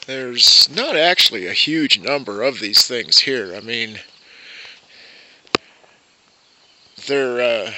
There's not actually a huge number of these things here. I mean, they're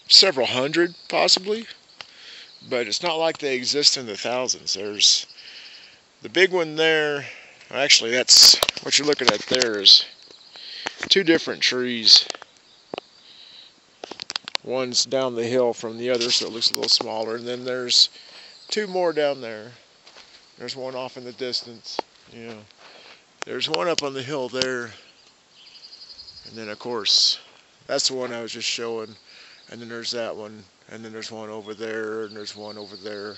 several hundred possibly, but it's not like they exist in the thousands. There's the big one there. Actually, that's what you're looking at there is two different trees. One's down the hill from the other, so it looks a little smaller, and then there's two more down there. There's one off in the distance, you know. There's one up on the hill there, and then of course that's the one I was just showing, and then there's that one, and then there's one over there, and there's one over there,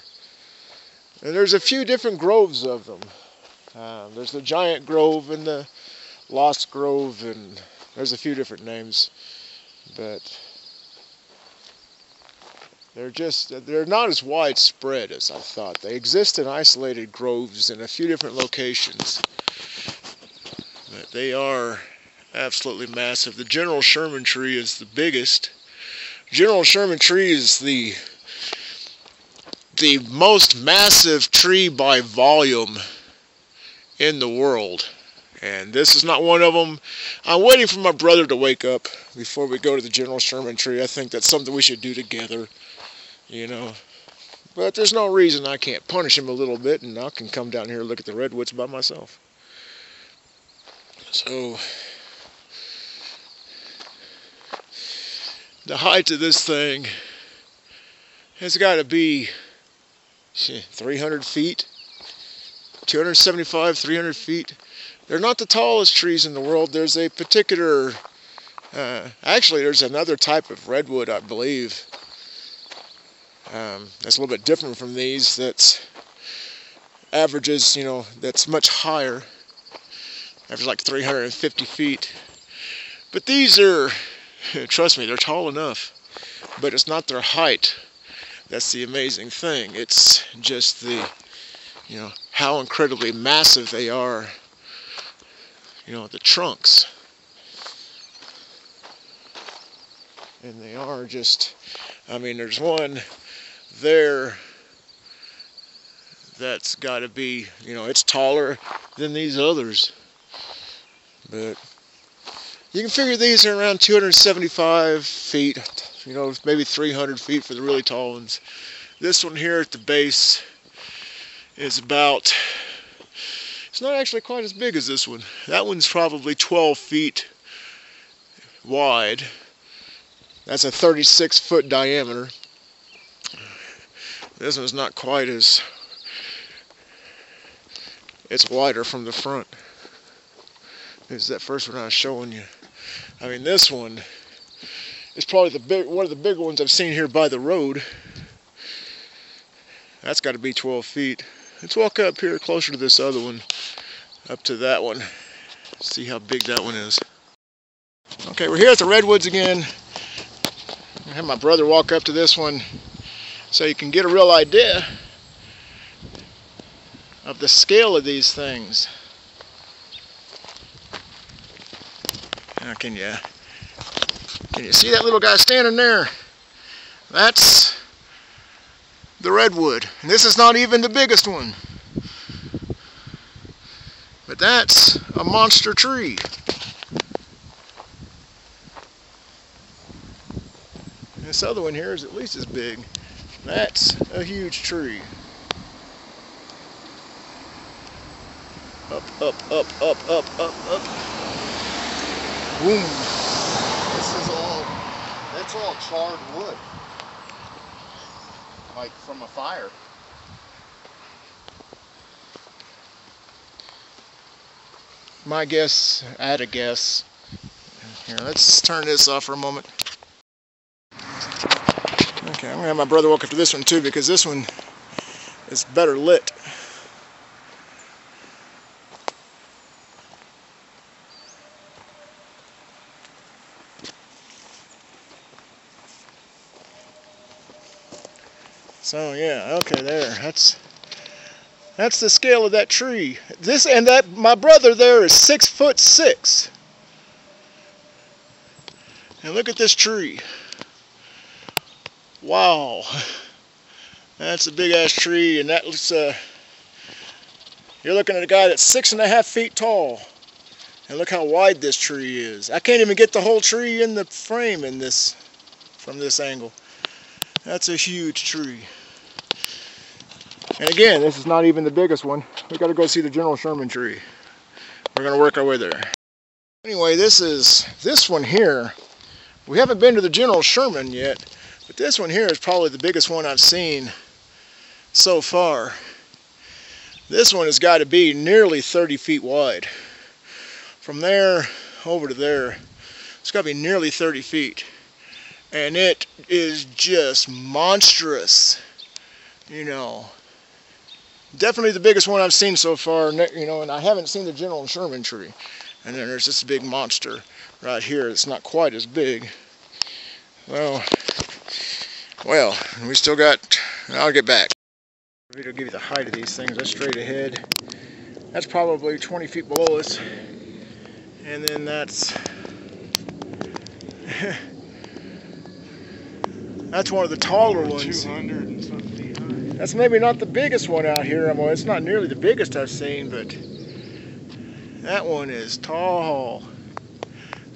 and there's a few different groves of them. There's the Giant Grove and the Lost Grove, and there's a few different names, but they're not as widespread as I thought. They exist in isolated groves in a few different locations, but they are absolutely massive. The General Sherman tree is the biggest. General Sherman tree is the most massive tree by volume in the world, and this is not one of them. I'm waiting for my brother to wake up before we go to the General Sherman tree. I think that's something we should do together, you know. But there's no reason I can't punish him a little bit, and I can come down here and look at the redwoods by myself. So the height of this thing has got to be 300 feet, 275, 300 feet. They're not the tallest trees in the world. There's a particular, actually there's another type of redwood, I believe, that's a little bit different from these, that's averages, you know, that's much higher, averages like 350 feet. But these are, trust me, they're tall enough, but it's not their height. That's the amazing thing. It's just the, you know, how incredibly massive they are. You know, the trunks. And they are just, I mean, there's one there that's got to be, you know, it's taller than these others. But you can figure these are around 275 feet, you know, maybe 300 feet for the really tall ones. This one here at the base is about, it's not actually quite as big as this one. That one's probably 12 feet wide. That's a 36-foot diameter. This one's not quite as, it's wider from the front. This is that first one I was showing you. I mean, this one is probably one of the bigger ones I've seen here by the road. That's got to be 12 feet. Let's walk up here closer to this other one, up to that one. See how big that one is. Okay, we're here at the Redwoods again. I have my brother walk up to this one so you can get a real idea of the scale of these things. Now, can you see that little guy standing there? That's the redwood. And this is not even the biggest one. But that's a monster tree. And this other one here is at least as big. That's a huge tree. Up, up, up, up, up, up, up. Boom. That's all charred wood. Like from a fire. My guess, I had a guess. Here, let's turn this off for a moment. Okay, I'm gonna have my brother walk up to this one too, because this one is better lit. So yeah, okay, there. That's the scale of that tree. This and that, my brother there is 6'6". And look at this tree. Wow, that's a big ass tree, and that looks You're looking at a guy that's 6.5 feet tall. And look how wide this tree is. I can't even get the whole tree in the frame in this, from this angle. That's a huge tree. And again, this is not even the biggest one. We got to go see the General Sherman tree. We're going to work our way there. Anyway, this one here. We haven't been to the General Sherman yet, but this one here is probably the biggest one I've seen so far. This one has got to be nearly 30 feet wide. From there over to there, it's got to be nearly 30 feet. And it is just monstrous, you know. Definitely the biggest one I've seen so far, you know, and I haven't seen the General Sherman tree. And then there's this big monster right here. It's not quite as big. Well, we still got, I'll get back. It'll give you the height of these things. That's straight ahead. That's probably 20 feet below us. And then that's that's one of the taller ones. 200 and something feet high. That's maybe not the biggest one out here. Well, it's not nearly the biggest I've seen, but that one is tall.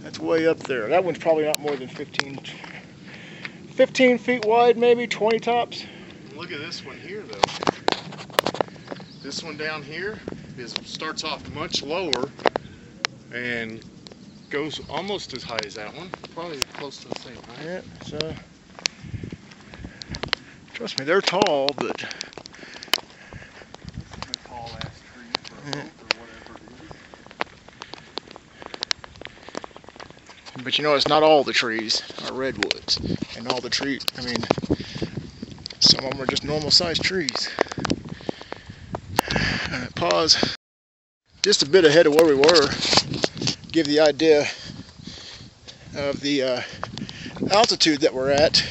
That's way up there. That one's probably not more than 15 feet wide, maybe 20 tops. Look at this one here, though. This one down here starts off much lower and goes almost as high as that one. Probably close to the same height. Yeah, so trust me, they're tall, but a tall ass tree for a oak or whatever it is. But you know, it's not all the trees are redwoods, and all the trees. I mean, some of them are just normal sized trees. Alright, pause. Just a bit ahead of where we were. Give the idea of the altitude that we're at,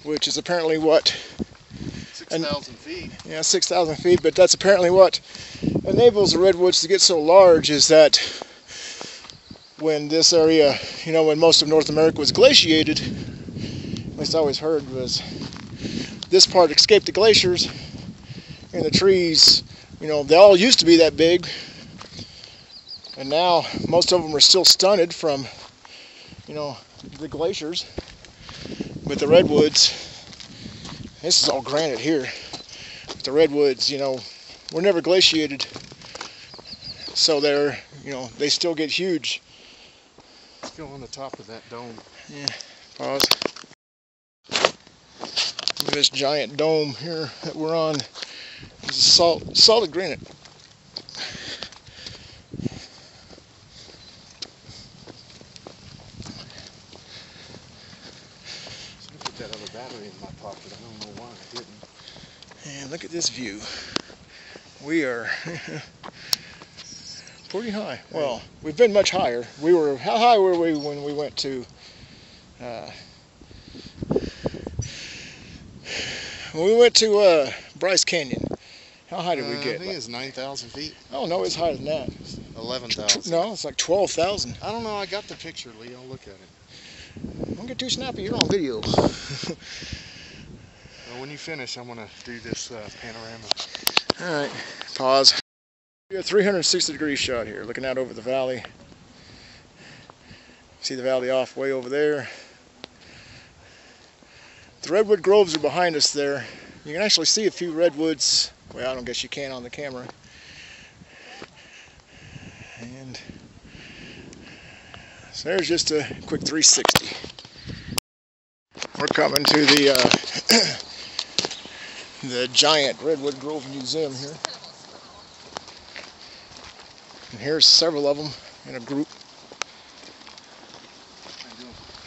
which is apparently what? 6,000 feet. Yeah, 6,000 feet, but that's apparently what enables the redwoods to get so large, is that when this area, you know, when most of North America was glaciated, at least I always heard, was this part escaped the glaciers, and the trees, you know, they all used to be that big, and now most of them are still stunted from, you know, the glaciers. But the redwoods, this is all granite here, but the redwoods, you know, were never glaciated, so they're, you know, they still get huge. Let's go on the top of that dome. Yeah, pause. Look at this giant dome here that we're on. It's solid granite. That other battery in my pocket. I don't know why I didn't. And look at this view. We are pretty high. Well, we've been much higher. How high were we when we went to Bryce Canyon? How high did we get? I think it's 9,000 feet. Oh no, it's higher than that. 11,000. No, it's like 12,000. I don't know. I got the picture, Lee. I'll look at it. Don't get too snappy. You're on video. Well, when you finish, I'm gonna do this panorama. All right, pause. We have a 360-degree shot here, looking out over the valley. See the valley off way over there. The redwood groves are behind us there. You can actually see a few redwoods. Well, I don't guess you can on the camera. And so there's just a quick 360. We're coming to the giant Redwood Grove Museum here. And here's several of them in a group.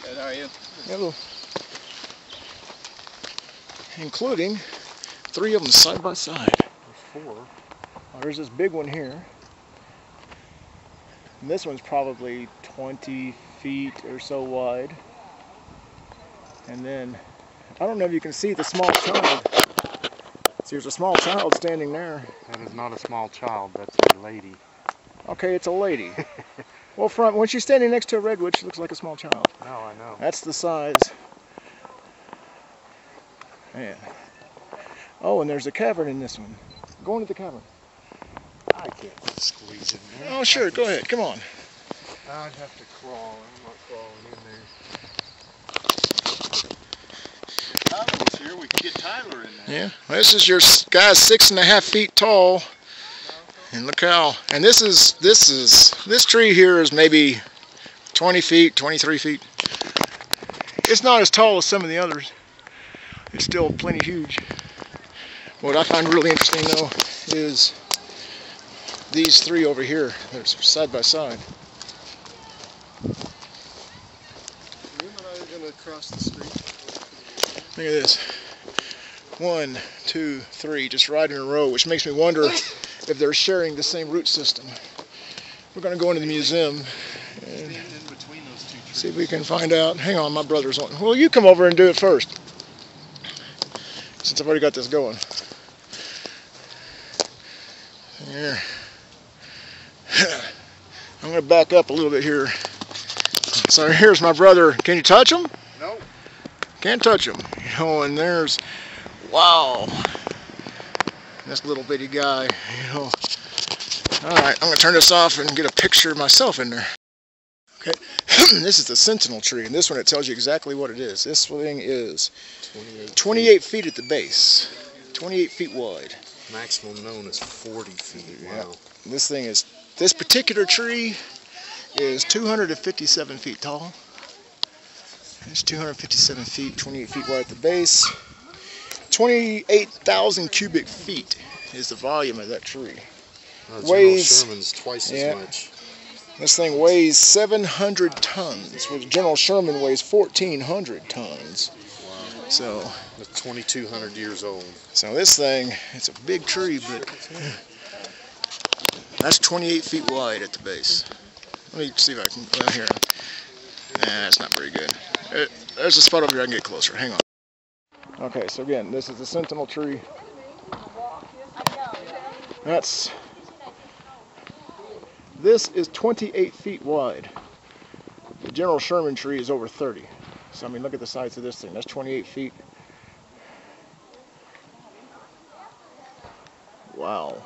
Good, how are you? Hello. Including 3 of them side by side. There's 4. Well, there's this big one here. And this one's probably 20 feet or so wide. And then, I don't know if you can see the small child. See, there's a small child standing there. That is not a small child, that's a lady. Okay, it's a lady. Well, when she's standing next to a redwood, she looks like a small child. No, I know. That's the size. Man. Oh, and there's a cavern in this one. Go into the cavern. can't squeeze in there. Oh, sure, go ahead, come on. I'd have to crawl. I'm not crawling in there. If Tyler was here, we could get Tyler in there. Yeah, well, this is your guy's 6.5 feet tall. And look how, and this tree here is maybe 20 feet, 23 feet. It's not as tall as some of the others. It's still plenty huge. What I find really interesting though is these three over here. They're side by side. You and I are going to cross the street. Look at this. 1, 2, 3, just right in a row, which makes me wonder if they're sharing the same root system. We're going to go into the museum and see if we can find out. Hang on, my brother's on. Well, you come over and do it first, since I've already got this going. Here. I'm going to back up a little bit here. So here's my brother. Can you touch him? No. Can't touch him. You know, and there's, wow, this little bitty guy, you know. Alright, I'm going to turn this off and get a picture of myself in there. Okay, this is the sentinel tree, and this one, it tells you exactly what it is. This thing is 28 feet at the base, 28 feet wide. Maximum known is 40 feet. Wow. Yeah. This thing is, this particular tree is 257 feet tall. It's 257 feet, 28 feet wide at the base. 28,000 cubic feet is the volume of that tree. Weighs, General Sherman's twice as much. This thing weighs 700 tons, where General Sherman weighs 1,400 tons. Wow. So it's 2,200 years old. So this thing, it's a big tree, but that's 28 feet wide at the base. Let me see if I can, here. Nah, that's not very good. There's a spot over here I can get closer. Hang on. Okay, so again, this is the sentinel tree. This is 28 feet wide. The General Sherman tree is over 30. So I mean, look at the size of this thing. That's 28 feet. Wow.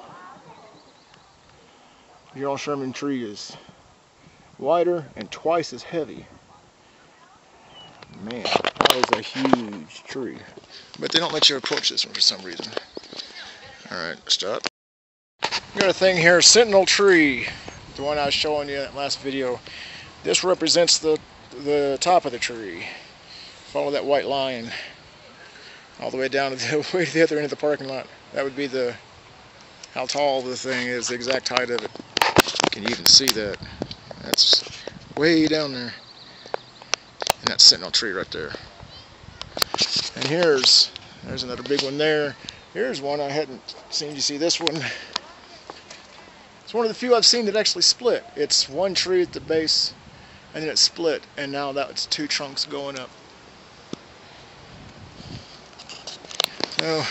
The General Sherman tree is wider and twice as heavy. Man, that is a huge tree. But they don't let you approach this one for some reason. Alright, stop. We got a thing here, sentinel tree. The one I was showing you in that last video. This represents the top of the tree. Follow that white line all the way down to the other end of the parking lot. That would be how tall the thing is, the exact height of it. You can even see that. That's way down there. And that sentinel tree right there. And there's another big one there. Here's one I hadn't seen. You see this one? It's one of the few I've seen that actually split. It's one tree at the base, and then it split, and now that's two trunks going up. So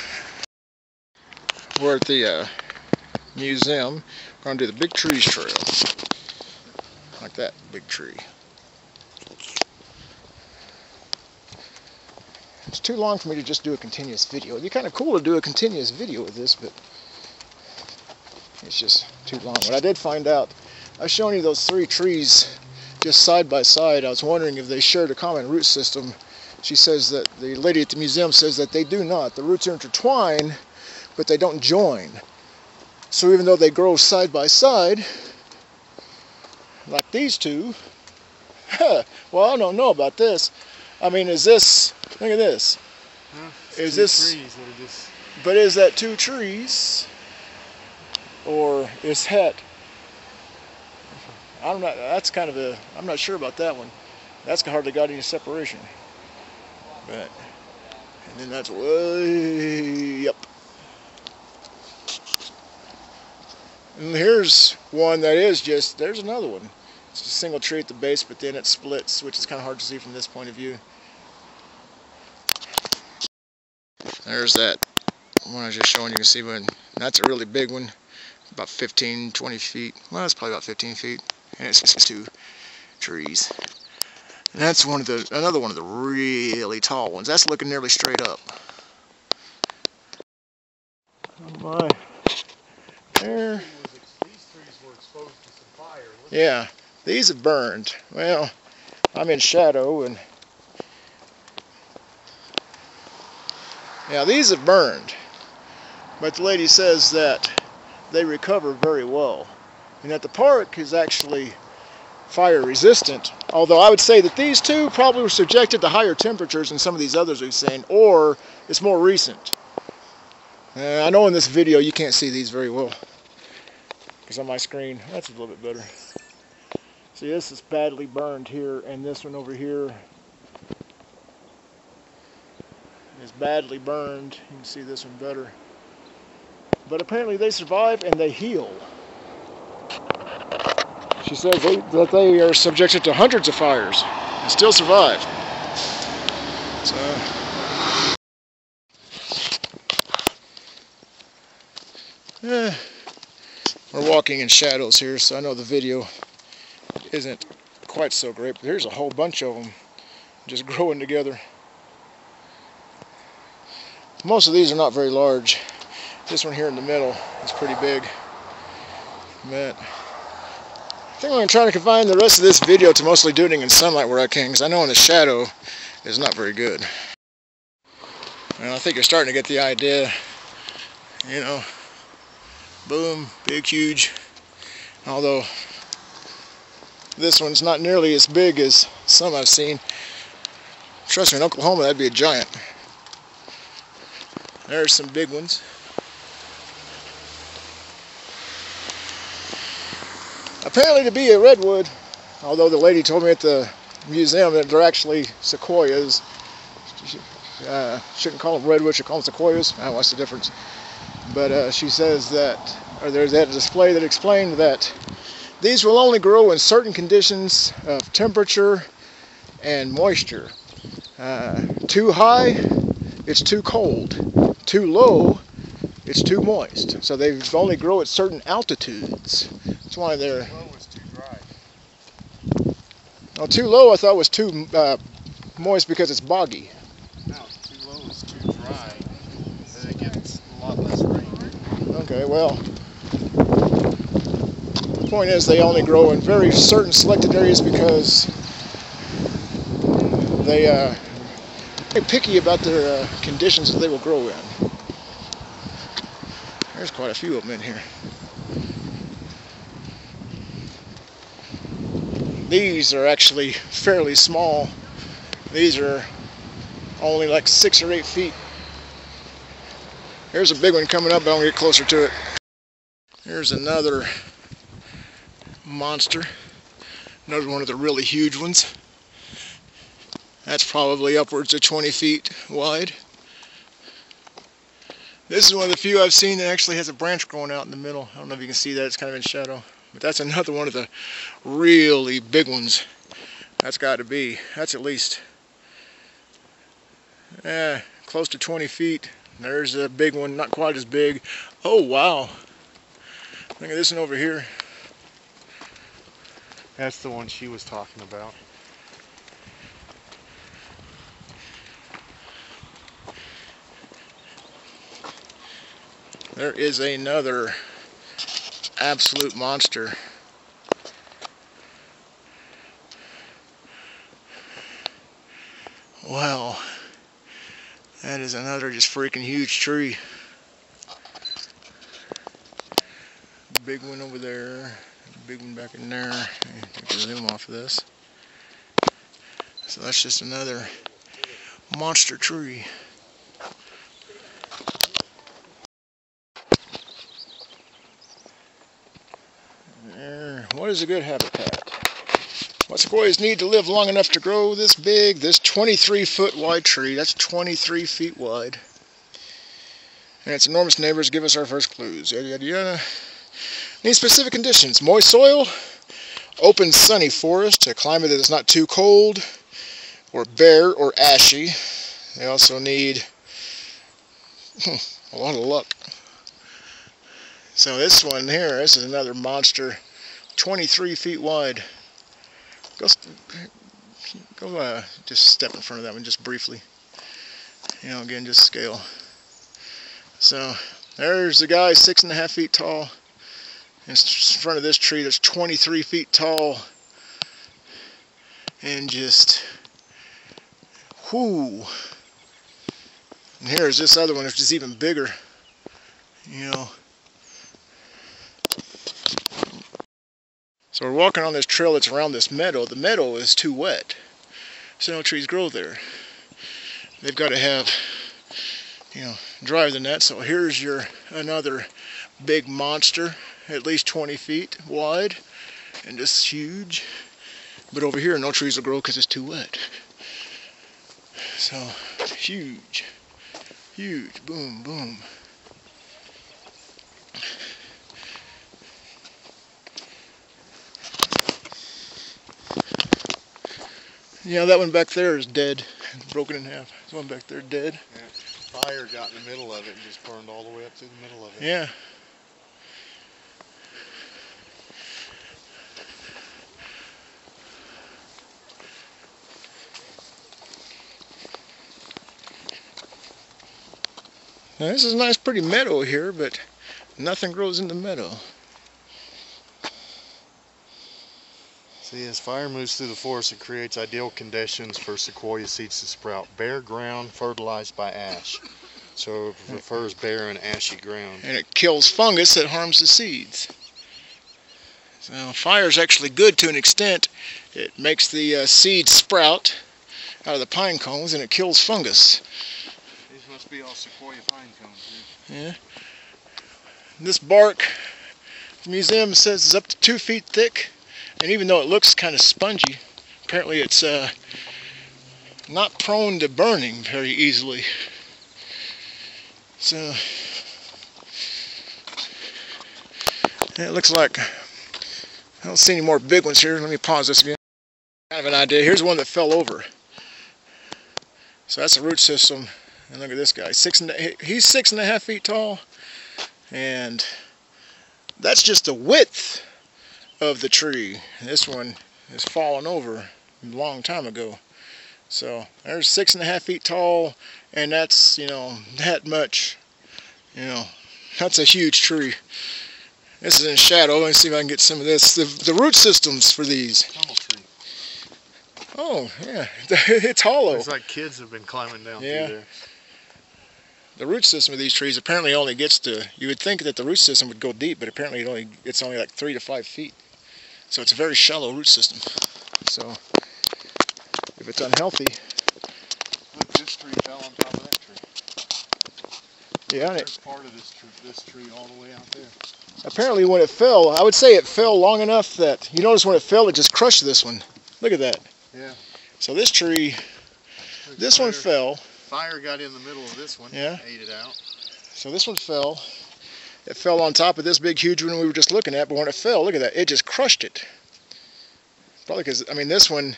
we're at the museum. We're going to do the Big Trees Trail. Like that big tree. It's too long for me to just do a continuous video. It'd be kind of cool to do a continuous video with this, but it's just too long. What I did find out, I was showing you those three trees just side by side. I was wondering if they shared a common root system. She says that, the lady at the museum says that they do not. The roots are intertwined, but they don't join. So even though they grow side by side, like these two, well, I don't know about this. I mean, is this, look at this. Is this, trees that are just... But is that two trees? Or is that, I'm not, that's kind of a, I'm not sure about that one. That's hardly got any separation. But, and then that's way up. And here's one that is just, there's another one. It's a single tree at the base, but then it splits, which is kind of hard to see from this point of view. There's that one I was just showing. You can see one. That's a really big one, about 15, 20 feet. Well, it's probably about 15 feet. And it's just two trees. And that's another one of the really tall ones. That's looking nearly straight up. Oh my. There. Yeah, these have burned. Well, I'm in shadow, and yeah, these have burned. But the lady says that they recover very well, and that the park is actually fire resistant. Although I would say that these two probably were subjected to higher temperatures than some of these others we've seen, or it's more recent. I know in this video you can't see these very well, because on my screen, that's a little bit better. See, this is badly burned here, and this one over here is badly burned. You can see this one better. But apparently they survive and they heal. She says that they are subjected to hundreds of fires and still survive. So, we're walking in shadows here, so I know the video isn't quite so great, but here's a whole bunch of them just growing together. Most of these are not very large. This one here in the middle is pretty big. But I think I'm going to try to confine the rest of this video to mostly doing it in sunlight where I can, because I know in the shadow is not very good. And I think you're starting to get the idea, you know, boom, big, huge. Although this one's not nearly as big as some I've seen. Trust me, in Oklahoma that'd be a giant. There's some big ones. Apparently to be a redwood, although the lady told me at the museum that they're actually sequoias. Shouldn't call them redwoods, should call them sequoias. I don't know what's the difference. But she says that, or there's that display that explained that these will only grow in certain conditions of temperature and moisture. Too high, it's too cold. Too low, it's too moist. So they only grow at certain altitudes. That's why they're... Too low was too dry. Oh, too low I thought was too moist because it's boggy. No, too low is too dry. Then it gets a lot less rain. Okay, well, the point is they only grow in very certain selected areas because they're picky about their conditions that they will grow in. There's quite a few of them in here. These are actually fairly small. These are only like 6 or 8 feet. Here's a big one coming up, but I'm going to get closer to it. Here's another monster. Another one of the really huge ones. That's probably upwards of 20 feet wide. This is one of the few I've seen that actually has a branch growing out in the middle. I don't know if you can see that, it's kind of in shadow. But that's another one of the really big ones. That's got to be, that's at least close to 20 feet. There's a big one, not quite as big. Oh wow, look at this one over here. That's the one she was talking about. There is another absolute monster. Wow, that is another just freaking huge tree. Big one over there, big one back in there. Take the zoom off of this. So that's just another monster tree. What is a good habitat? What sequoias need to live long enough to grow this big, this 23-foot wide tree. That's 23 feet wide. And its enormous neighbors give us our first clues. Yada, yada, yada. Need specific conditions. Moist soil, open sunny forest, a climate that is not too cold, or bare or ashy. They also need a lot of luck. So this one here, this is another monster, 23 feet wide. Go just step in front of that one just briefly. You know, again, just scale. So there's the guy, 6.5 feet tall. in front of this tree that's 23 feet tall, and just whoo. And here's this other one, which is even bigger, you know. So we're walking on this trail that's around this meadow. The meadow is too wet, so no trees grow there. They've got to have, you know, drier than that. So here's your another big monster, at least 20 feet wide, and just huge. But over here, no trees will grow because it's too wet. So huge, huge, boom, boom. Yeah, that one back there is dead, broken in half. This one back there dead. Yeah. Fire got in the middle of it and just burned all the way up to the middle of it. Yeah. Now this is a nice pretty meadow here, but nothing grows in the meadow. See, as fire moves through the forest, it creates ideal conditions for sequoia seeds to sprout. Bare ground fertilized by ash. So it prefers bare and ashy ground. And it kills fungus that harms the seeds. So fire is actually good to an extent. It makes the seeds sprout out of the pine cones, and it kills fungus. These must be all sequoia pine cones. Yeah. This bark, the museum says, is up to 2 feet thick. And even though it looks kind of spongy, apparently it's not prone to burning very easily. So it looks like, I don't see any more big ones here. Let me pause this again. Kind of an idea. Here's one that fell over. So that's a root system. And look at this guy. He's 6.5 feet tall. And that's just the width of the tree. This one is fallen over a long time ago. So there's 6.5 feet tall, and that's, you know, that much. You know, that's a huge tree. This is in shadow. Let me see if I can get some of this. The root systems for these. Tunnel tree. Oh yeah, it's hollow. Looks like kids have been climbing down through there. The root system of these trees apparently only gets to, you would think that the root system would go deep, but apparently it's only like 3 to 5 feet. So it's a very shallow root system. So if it's unhealthy. Look, this tree fell on top of that tree. Yeah. There's part of this tree all the way out there. Apparently when it fell, I would say it fell long enough that, you notice when it fell, it just crushed this one. Look at that. Yeah. So this tree, this one fell. Fire got in the middle of this one. Yeah. Ate it out. So this one fell. It fell on top of this big huge one we were just looking at, but when it fell, look at that, it just crushed it. Probably because, I mean, this one,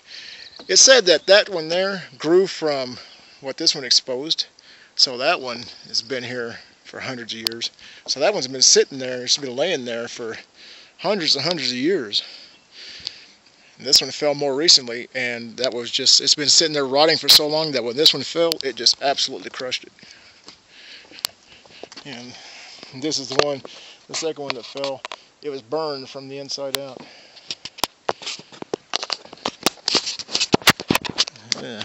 it said that that one there grew from what this one exposed. So that one has been here for hundreds of years. So that one's been sitting there, it's been laying there for hundreds and hundreds of years. And this one fell more recently, and that was just, it's been sitting there rotting for so long that when this one fell, it just absolutely crushed it. And this is the one, the second one that fell. It was burned from the inside out. Yeah.